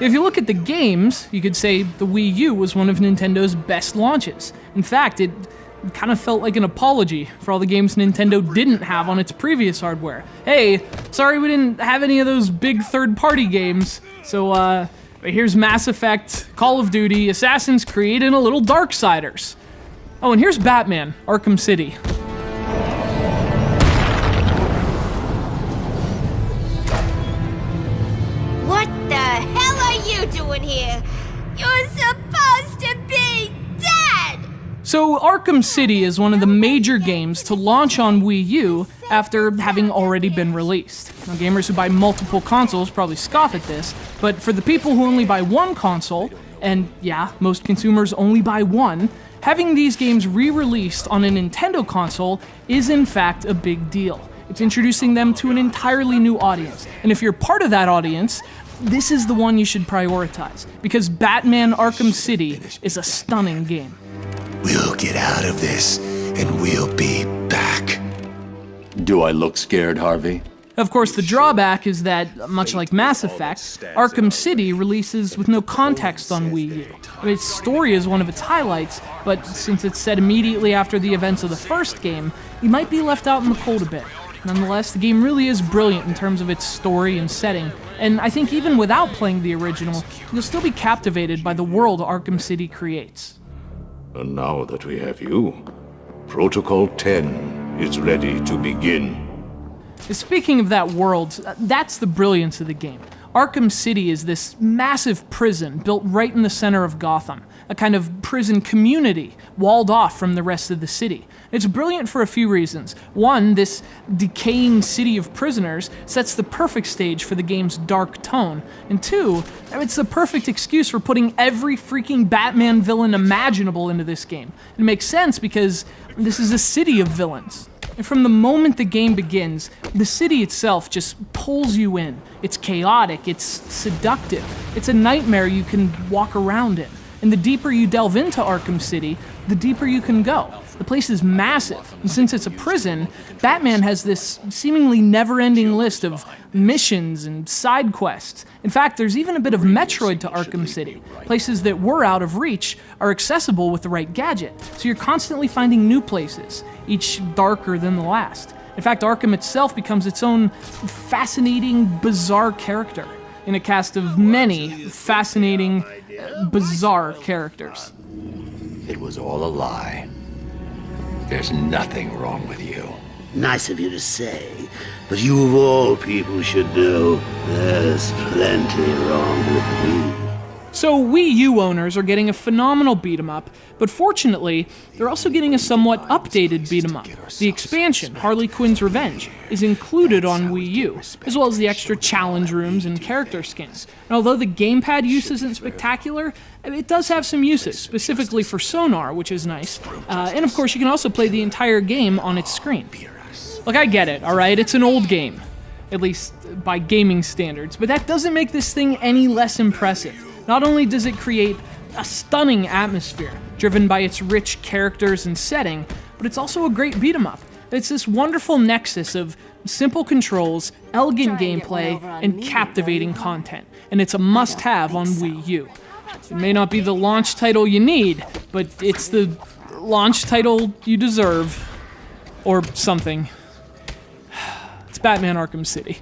If you look at the games, you could say the Wii U was one of Nintendo's best launches. In fact, it kind of felt like an apology for all the games Nintendo didn't have on its previous hardware. Hey, sorry we didn't have any of those big third-party games, so here's Mass Effect, Call of Duty, Assassin's Creed, and a little Darksiders. Oh, and here's Batman, Arkham City. What the hell are you doing here? You're supposed to be dead! So Arkham City is one of the major games to launch on Wii U after having already been released. Now, gamers who buy multiple consoles probably scoff at this, but for the people who only buy one console, and yeah, most consumers only buy one, having these games re-released on a Nintendo console is in fact a big deal. It's introducing them to an entirely new audience, and if you're part of that audience, this is the one you should prioritize, because Batman Arkham City is a stunning game. We'll get out of this, and we'll be back. Do I look scared, Harvey? Of course, the drawback is that, much like Mass Effect, Arkham City releases with no context on Wii U. Its story is one of its highlights, but since it's set immediately after the events of the first game, you might be left out in the cold a bit. Nonetheless, the game really is brilliant in terms of its story and setting, and I think even without playing the original, you'll still be captivated by the world Arkham City creates. And now that we have you, Protocol 10 is ready to begin. Speaking of that world, that's the brilliance of the game. Arkham City is this massive prison built right in the center of Gotham, a kind of prison community walled off from the rest of the city. It's brilliant for a few reasons. One, this decaying city of prisoners sets the perfect stage for the game's dark tone. And two, it's the perfect excuse for putting every freaking Batman villain imaginable into this game. It makes sense because this is a city of villains. And from the moment the game begins, the city itself just pulls you in. It's chaotic, it's seductive, it's a nightmare you can walk around in. And the deeper you delve into Arkham City, the deeper you can go. The place is massive, and since it's a prison, Batman has this seemingly never-ending list of missions and side quests. In fact, there's even a bit of Metroid to Arkham City. Places that were out of reach are accessible with the right gadget, so you're constantly finding new places, each darker than the last. In fact, Arkham itself becomes its own fascinating, bizarre character in a cast of many fascinating, bizarre characters. It was all a lie. There's nothing wrong with you. Nice of you to say, but you of all people should know there's plenty wrong with me. So Wii U owners are getting a phenomenal beat-em-up, but fortunately, they're also getting a somewhat updated beat-em-up. The expansion, Harley Quinn's Revenge, is included on Wii U, as well as the extra challenge rooms and character skins. And although the gamepad use isn't spectacular, it does have some uses, specifically for sonar, which is nice. And of course, you can also play the entire game on its screen. Look, I get it, alright? It's an old game, at least by gaming standards, but that doesn't make this thing any less impressive. Not only does it create a stunning atmosphere, driven by its rich characters and setting, but it's also a great beat-em-up. It's this wonderful nexus of simple controls, elegant gameplay, and captivating content, and it's a must-have on Wii U. It may not be the launch title you need, but it's the launch title you deserve. Or something. It's Batman Arkham City.